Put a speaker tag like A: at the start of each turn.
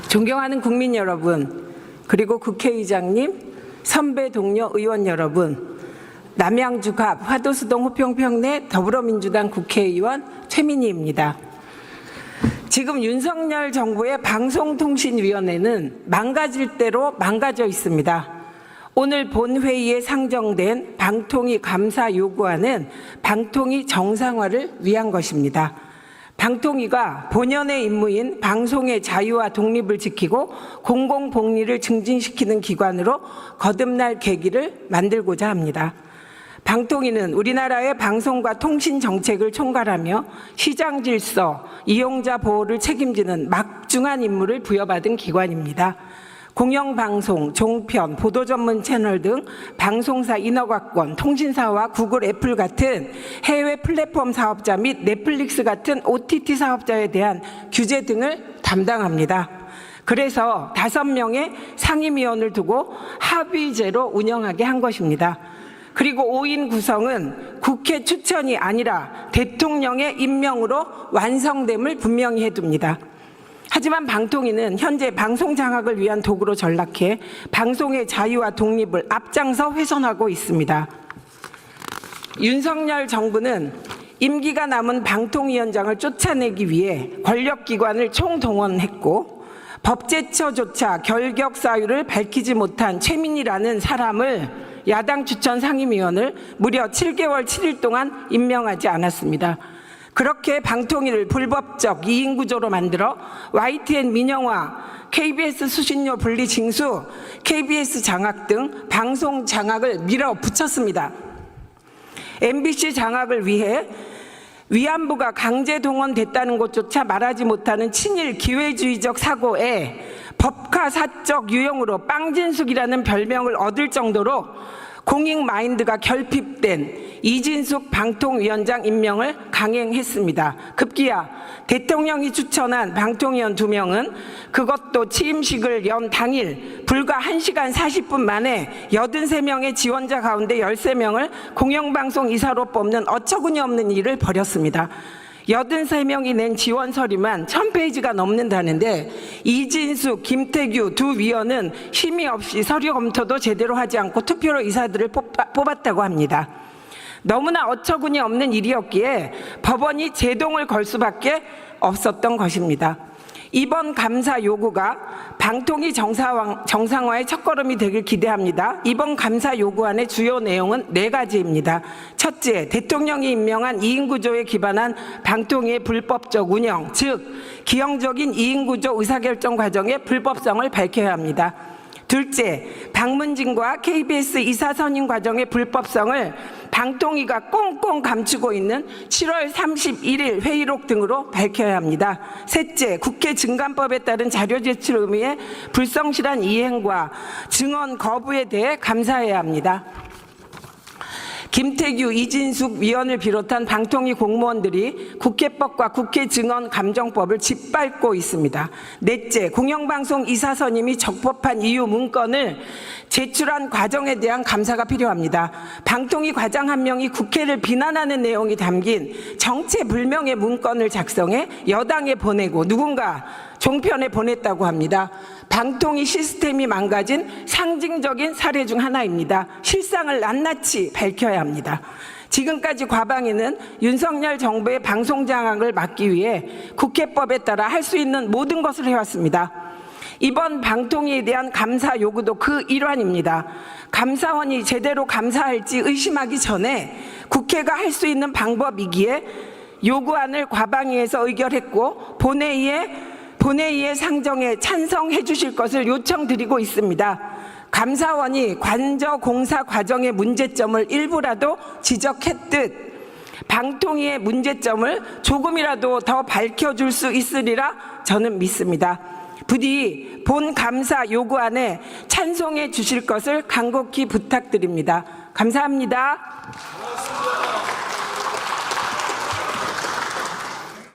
A: 존경하는 국민 여러분, 그리고 국회의장님, 선배 동료 의원 여러분, 남양주갑 화도수동 호평평내 더불어민주당 국회의원 최민희입니다. 지금 윤석열 정부의 방송통신위원회는 망가질 대로 망가져 있습니다. 오늘 본회의에 상정된 방통위 감사 요구안은 방통위 정상화를 위한 것입니다. 방통위가 본연의 임무인 방송의 자유와 독립을 지키고 공공복리를 증진시키는 기관으로 거듭날 계기를 만들고자 합니다. 방통위는 우리나라의 방송과 통신 정책을 총괄하며 시장 질서, 이용자 보호를 책임지는 막중한 임무를 부여받은 기관입니다. 공영방송, 종편, 보도 전문 채널 등 방송사 인허가권, 통신사와 구글, 애플 같은 해외 플랫폼 사업자 및 넷플릭스 같은 OTT 사업자에 대한 규제 등을 담당합니다. 그래서 5명의 상임위원을 두고 합의제로 운영하게 한 것입니다. 그리고 5인 구성은 국회 추천이 아니라 대통령의 임명으로 완성됨을 분명히 해둡니다. 하지만 방통위는 현재 방송 장악을 위한 도구로 전락해 방송의 자유와 독립을 앞장서 훼손하고 있습니다. 윤석열 정부는 임기가 남은 방통위원장을 쫓아내기 위해 권력기관을 총동원했고 법제처조차 결격 사유를 밝히지 못한 최민희라는 사람을 야당 추천 상임위원을 무려 7개월 7일 동안 임명하지 않았습니다. 그렇게 방통위를 불법적 2인 구조로 만들어 YTN 민영화, KBS 수신료 분리 징수, KBS 장악 등 방송 장악을 밀어붙였습니다. MBC 장악을 위해 위안부가 강제 동원됐다는 것조차 말하지 못하는 친일 기회주의적 사고에 법카사적 유형으로 빵진숙이라는 별명을 얻을 정도로 공익 마인드가 결핍된 이진숙 방통위원장 임명을 강행했습니다. 급기야 대통령이 추천한 방통위원 2명은 그것도 취임식을 연 당일 불과 1시간 40분 만에 83명의 지원자 가운데 13명을 공영방송 이사로 뽑는 어처구니 없는 일을 벌였습니다. 83명이 낸 지원서류만 1000페이지가 넘는다는데 이진숙, 김태규 두 위원은 심의 없이 서류 검토도 제대로 하지 않고 투표로 이사들을 뽑았다고 합니다. 너무나 어처구니 없는 일이었기에 법원이 제동을 걸 수밖에 없었던 것입니다. 이번 감사 요구가 방통위 정상화의 첫걸음이 되길 기대합니다. 이번 감사 요구안의 주요 내용은 4가지입니다. 첫째, 대통령이 임명한 2인 구조에 기반한 방통위의 불법적 운영, 즉 기형적인 2인 구조 의사결정 과정의 불법성을 밝혀야 합니다. 둘째, 박문진과 KBS 이사 선임 과정의 불법성을 방통위가 꽁꽁 감추고 있는 7월 31일 회의록 등으로 밝혀야 합니다. 셋째, 국회 증감법에 따른 자료 제출 의무의 불성실한 이행과 증언 거부에 대해 감사해야 합니다. 김태규, 이진숙 위원을 비롯한 방통위 공무원들이 국회법과 국회증언감정법을 짓밟고 있습니다. 넷째, 공영방송 이사 선임이 적법한 이유 문건을 제출한 과정에 대한 감사가 필요합니다. 방통위 과장 1명이 국회를 비난하는 내용이 담긴 정체불명의 문건을 작성해 여당에 보내고 누군가 종편에 보냈다고 합니다. 방통위 시스템이 망가진 상징적인 사례 중 하나입니다. 실상을 낱낱이 밝혀야 합니다. 지금까지 과방위는 윤석열 정부의 방송 장악을 막기 위해 국회법에 따라 할 수 있는 모든 것을 해왔습니다. 이번 방통위에 대한 감사 요구도 그 일환입니다. 감사원이 제대로 감사할지 의심하기 전에 국회가 할 수 있는 방법이기에 요구안을 과방위에서 의결했고 본회의의 상정에 찬성해 주실 것을 요청드리고 있습니다. 감사원이 관저 공사 과정의 문제점을 일부라도 지적했듯 방통위의 문제점을 조금이라도 더 밝혀줄 수 있으리라 저는 믿습니다. 부디 본 감사 요구안에 찬성해 주실 것을 간곡히 부탁드립니다. 감사합니다.